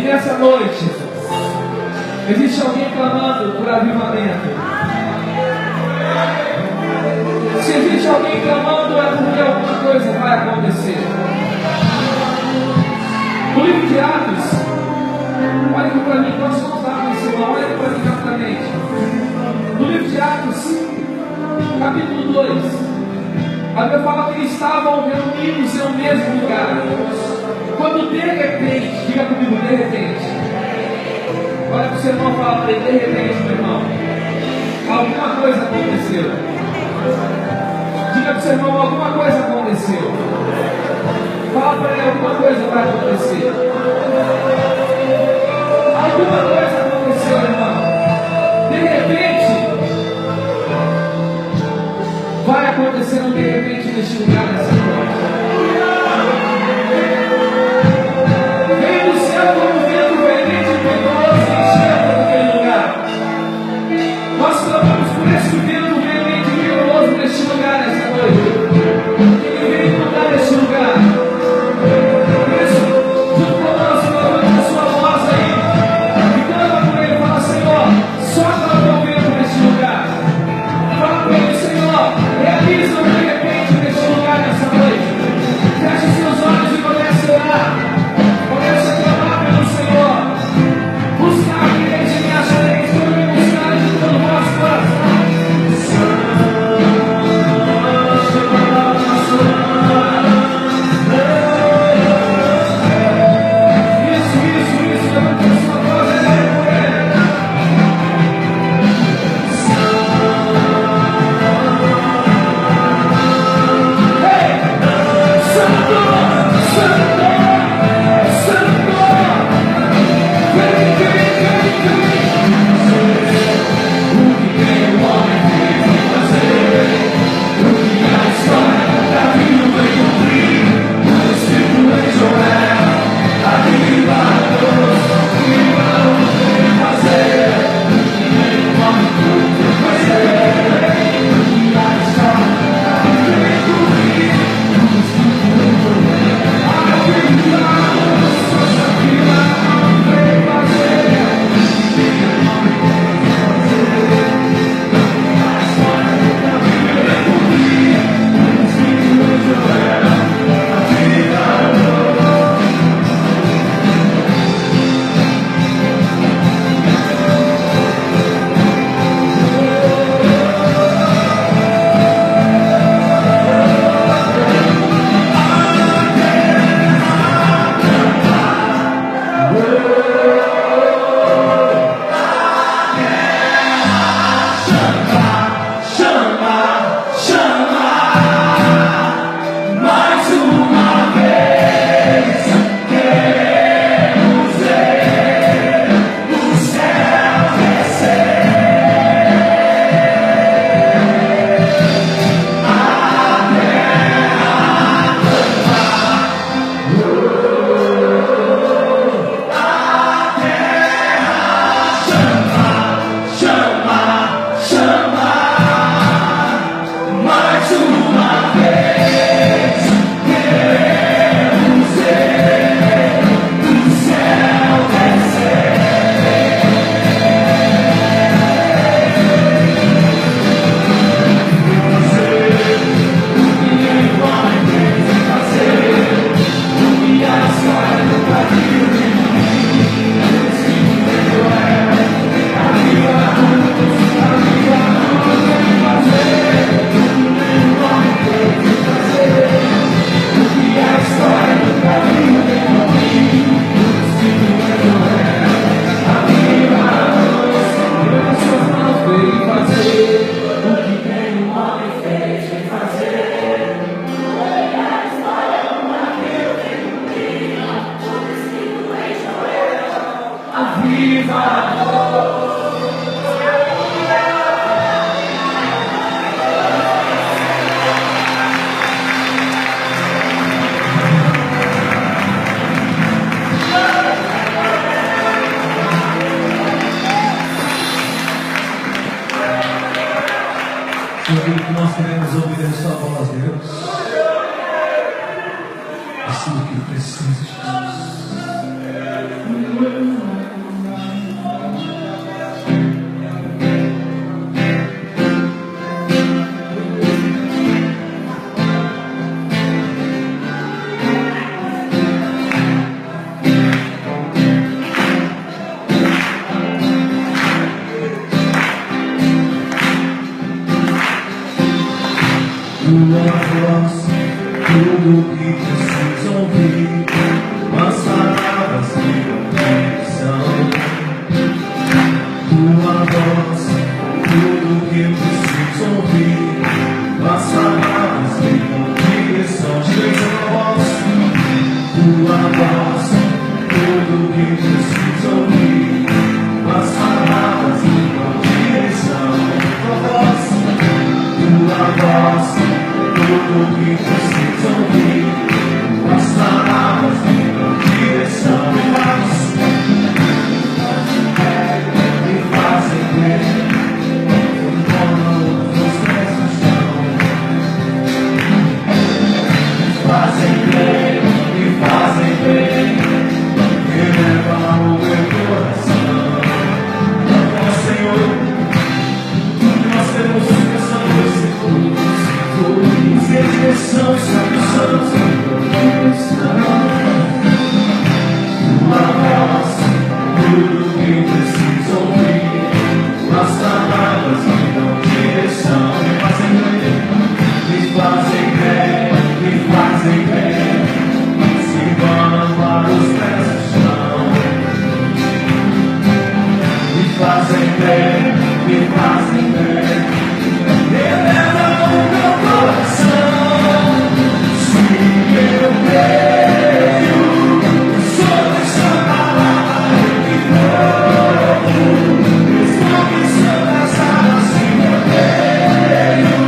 nessa noite existe alguém clamando por avivamento. Se existe alguém clamando, é porque alguma coisa vai acontecer. No livro de Atos, olha aqui para mim, nós somos lá nesse irmão, olha aqui para mim rapidamente. No livro de Atos, capítulo 2, a Bíblia fala que eles estavam reunidos em um mesmo lugar. Quando de repente, diga comigo, de repente, olha para o seu irmão e fala para ele, de repente, meu irmão, alguma coisa aconteceu. Diga para o seu irmão, alguma coisa aconteceu. Fala para ele, alguma coisa vai acontecer. Alguma coisa aconteceu, irmão. De repente, vai acontecer um de repente neste lugar, nessa noite. Vem do céu como vento veemente e impetuoso e enchendo naquele lugar. Nós clamamos por esse vento veemente e impetuoso neste lugar, nessa noite. Ele vem inundar este lugar. Por isso, junto conosco, levanta a sua voz aí e clama por ele. Fala, Senhor, sopra o teu vento neste lugar. Fala para ele, Senhor, realiza de repente neste lugar, nessa noite. Feche seus olhos e comece a orar. Comece a clamar pelo Senhor. Buscar-me de minha achareis, quando me buscarem de todo o vosso coração. Isso, levanta a sua voz e vai por ele. Ei! Santo! Vem! O que tem o homem fez em fazer, o que a história da vida vai cumprir, o Espírito de Joel, aviva-nos, que vamos fazer, o que tem o homem fez fazer, o que a história da vida vai cumprir, o Espírito de Joel, aviva-nos, que vamos fazer, o que tem o homem Aquilo que nós queremos ouvir é só a voz de Deus. Assim que precisa, Jesus. voz, tudo que preciso ouvir, as palavras que são. Tua voz, tudo que preciso ouvir, as palavras que direção. Direção da voz, tua voz, tudo que preciso ouvir, as palavras que direção. Tua voz, tudo que preciso ouvir, as palavras que direção. Me fazem ver, como os pés no chão. Me fazem ver, elevam o meu coração. Ó Senhor, nós temos essa direção, Santo, tua voz, tudo que preciso ouvir, as palavras que dão direção, me fazem crer, se vão para os pés no chão, me fazem crer, eleva o meu coração. Se eu creio sobre essa palavra, eu me provo, mesmo que santas águas, se eu creio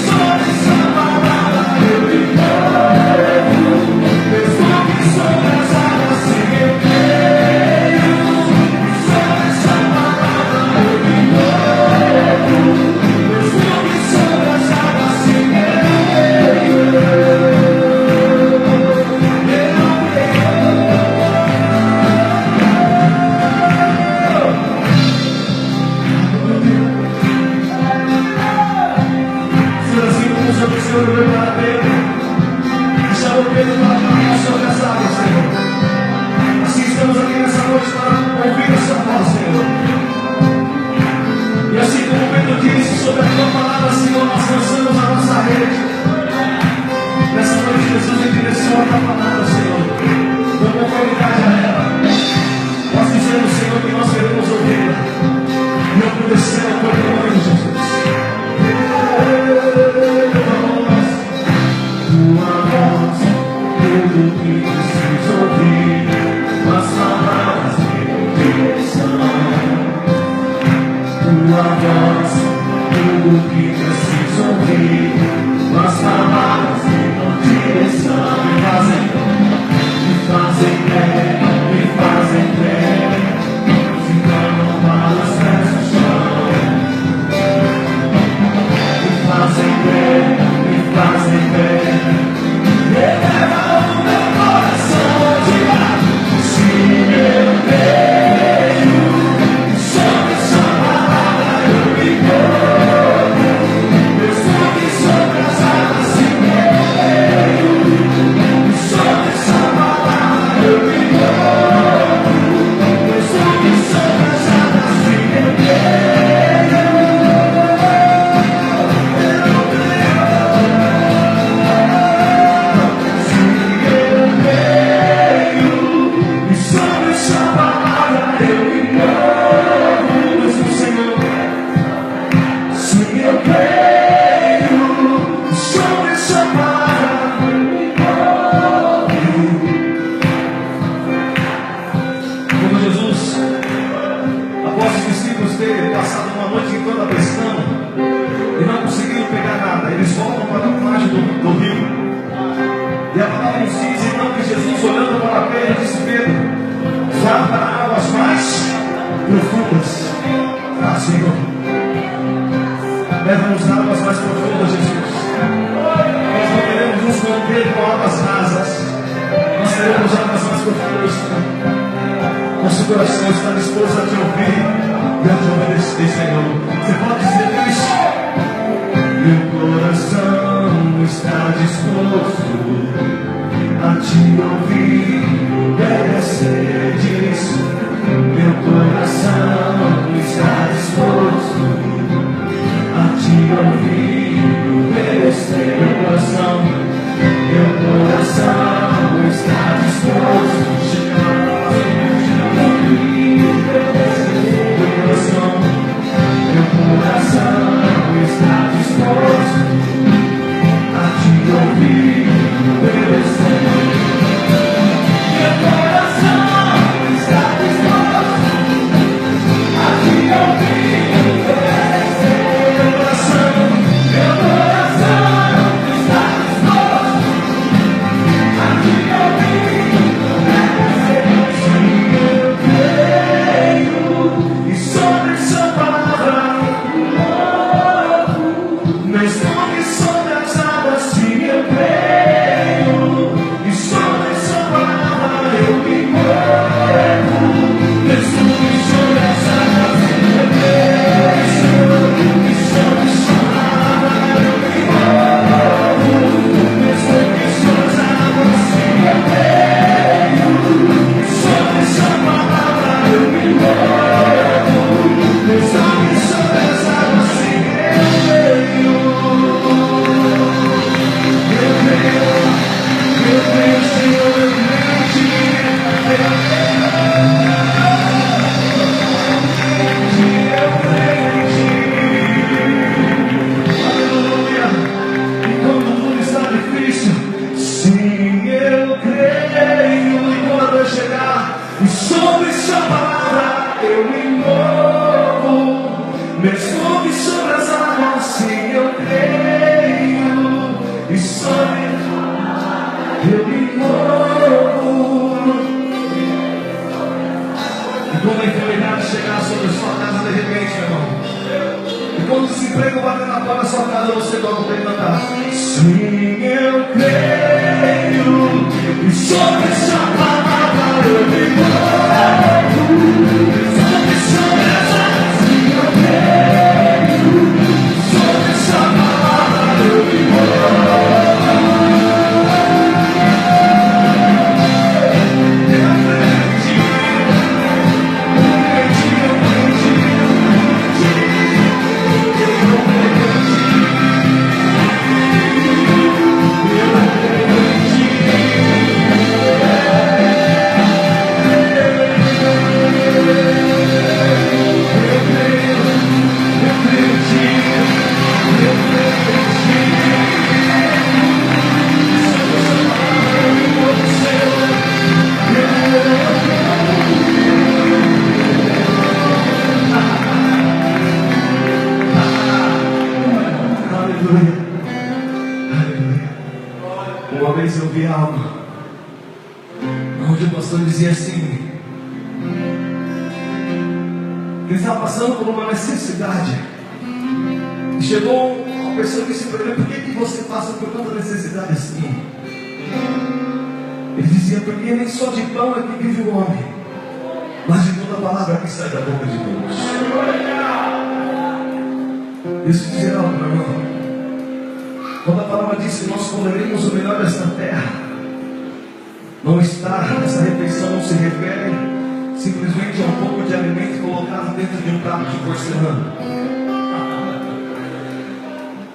sobre essa palavra, eu me provo, mesmo que santas águas, se eu creio sobre essa palavra, eu me provo, mesmo que santas águas, se eu creio. O Senhor veio para Pedro e chamou Pedro para caminhar sobre as águas, Senhor. Assim estamos aqui nessa noite para ouvir essa voz, Senhor. E assim como Pedro disse sobre a tua palavra, Senhor, nós lançamos a nossa rede nessa noite, Jesus, em direção à tua palavra, Senhor, com conformidade a ela. Nós dizemos, Senhor, que nós queremos ouvir e obedecer ao teu nome, Jesus. Tua voz, tudo que preciso ouvir, as palavras que dão direção. Tua voz, tudo que preciso ouvir, as palavras que dão direção. Me fazem crer, se clamam para os pés no chão. Me fazem crer, eleva o meu coração, diga, se eu creio sobre essa palavra, eu me provo, mesmo que sobre as águas, se creio sobre essa palavra, eu me provo, mesmo que sobre as águas, se creio. Senhor, leva-nos a águas mais profundas, Jesus. Nós não queremos nos conter com águas rasas, nós queremos águas mais profundas. Nosso coração está disposto a te ouvir e a te obedecer, Senhor. Você pode dizer isso? Meu coração está disposto a te ouvir e obedecer. Diz, meu coração está disposto a te ouvir e obedecer. Meu coração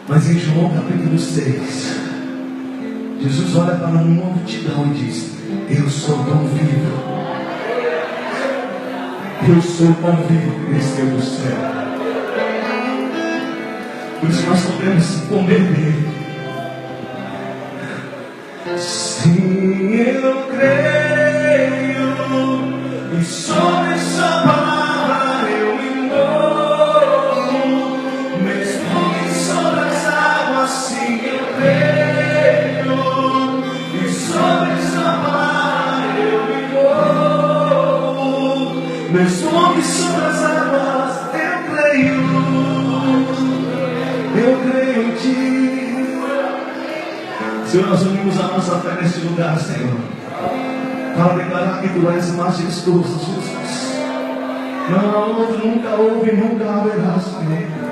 Mas em João capítulo 6, Jesus olha para uma multidão e diz: eu sou pão vivo. Eu sou pão vivo que desceu do céu. Por isso nós podemos comer dele. Sim, eu creio, e sobre essa palavra eu me movo, mesmo que sobre as águas. Sim, eu creio, e sobre essa palavra eu me movo, mesmo que sobre as águas eu creio em ti. Senhor, nós unimos a nossa fé neste lugar, Senhor, para declarar que Tu és majestoso, Jesus. Não há outro, nunca houve, nunca haverá, Senhor.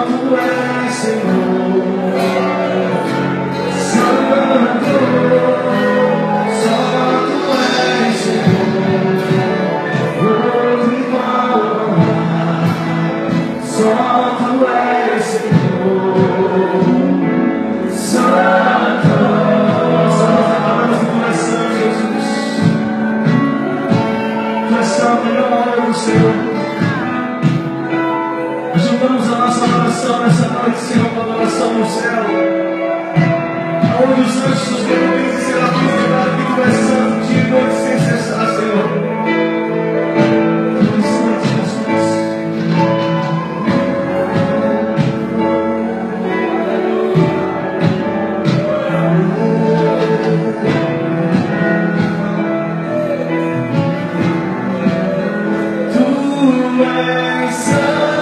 Tu és Senhor, Santo, só Tu és Senhor, outro igual, só Tu és Senhor, Santo, só nós declaramos no coração, Jesus, Tu és santo em nome do Senhor. Juntamos a nossa oração nessa noite, Senhor, com a adoração no céu, onde os anjos, os querubins e serafins declaram que Tu és santo, dia e noite sem cessar, Senhor. Tu és santo, Jesus. Tu és santo.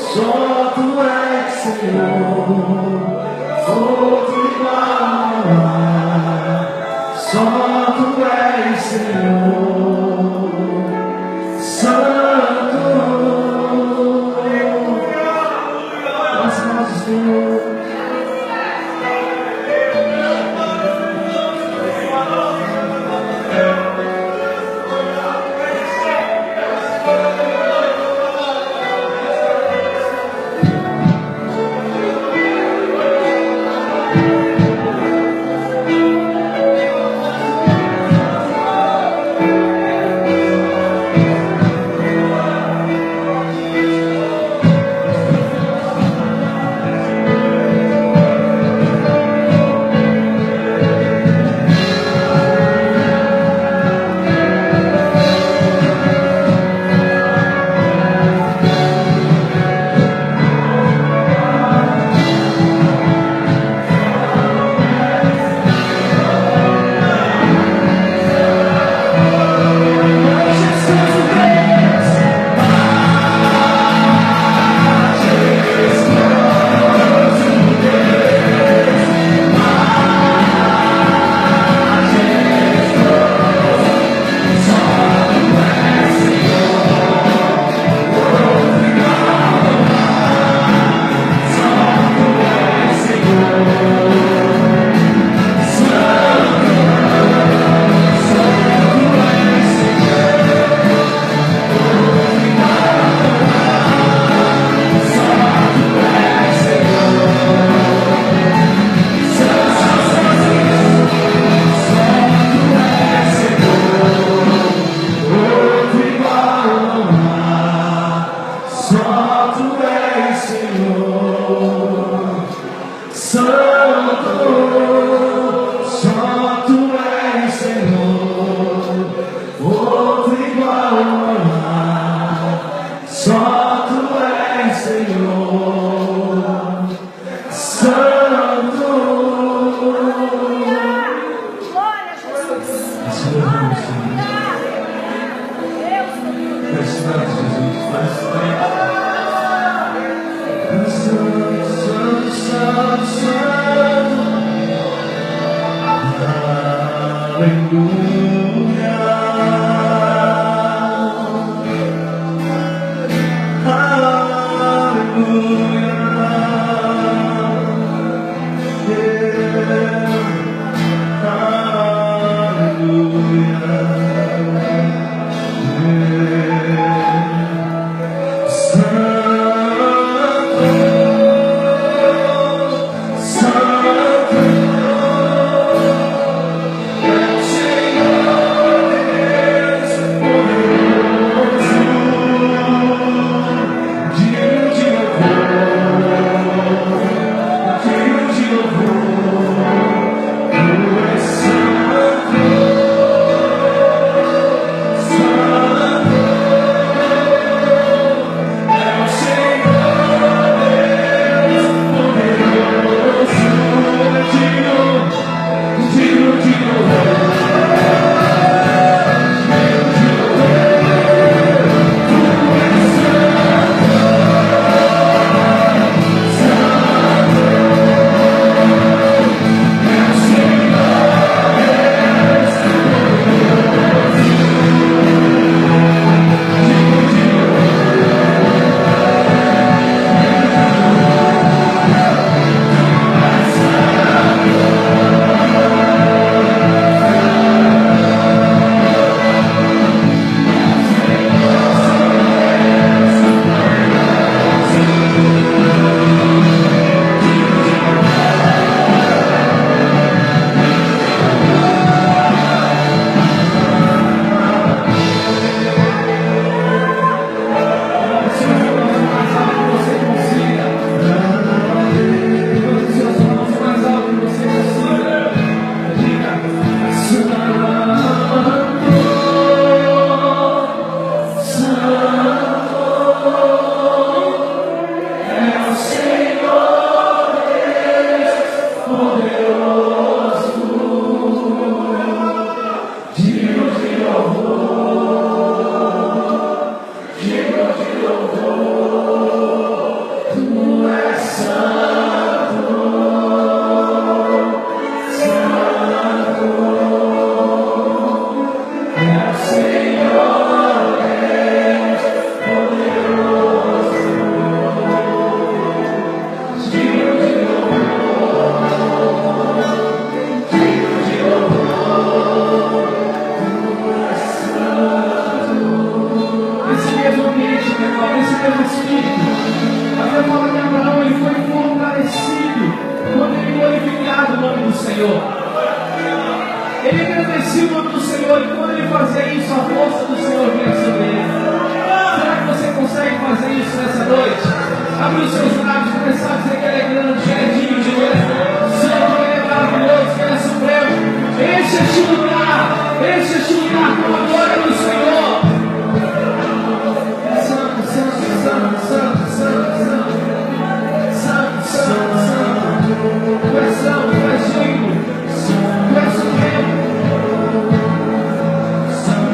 Só Tu és Senhor, outro igual, só Tu és Senhor, Santo, as mãos do Senhor. santo, Jesus. Tu és santo, santo, santo. Aleluia.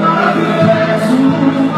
Maravilhoso.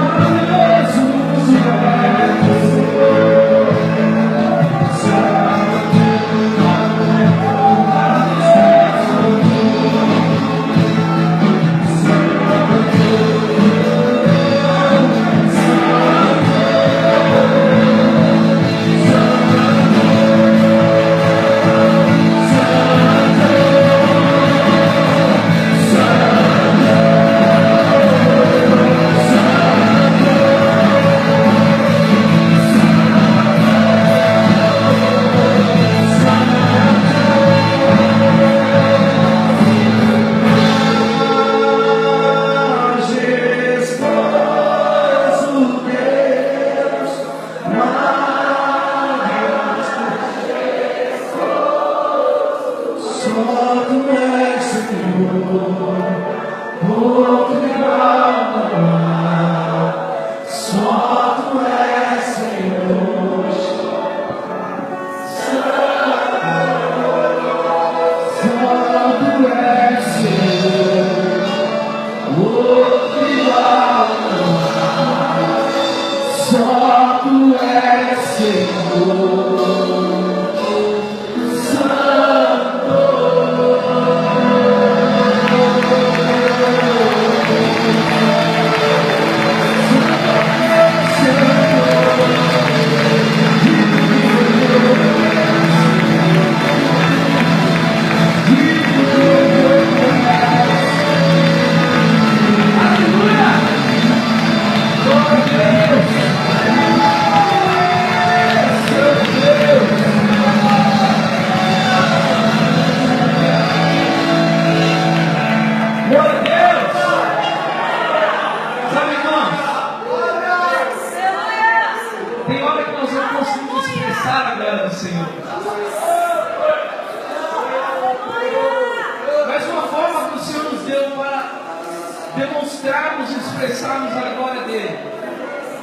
Demonstrarmos e expressarmos a glória dele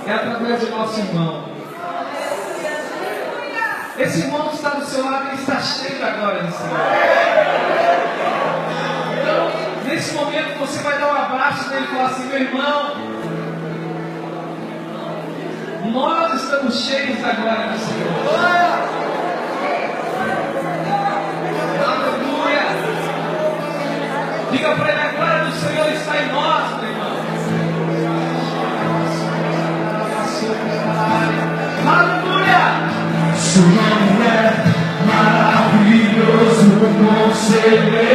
é através do nosso irmão. Esse irmão que está do seu lado, ele está cheio da glória do Senhor. Então, nesse momento, você vai dar um abraço nele e falar assim: meu irmão, nós estamos cheios da glória do Senhor. Aleluia! Diga para ele: a glória do Senhor está em nós, meu irmão. Aleluia! Seu nome é maravilhoso, conselheiro.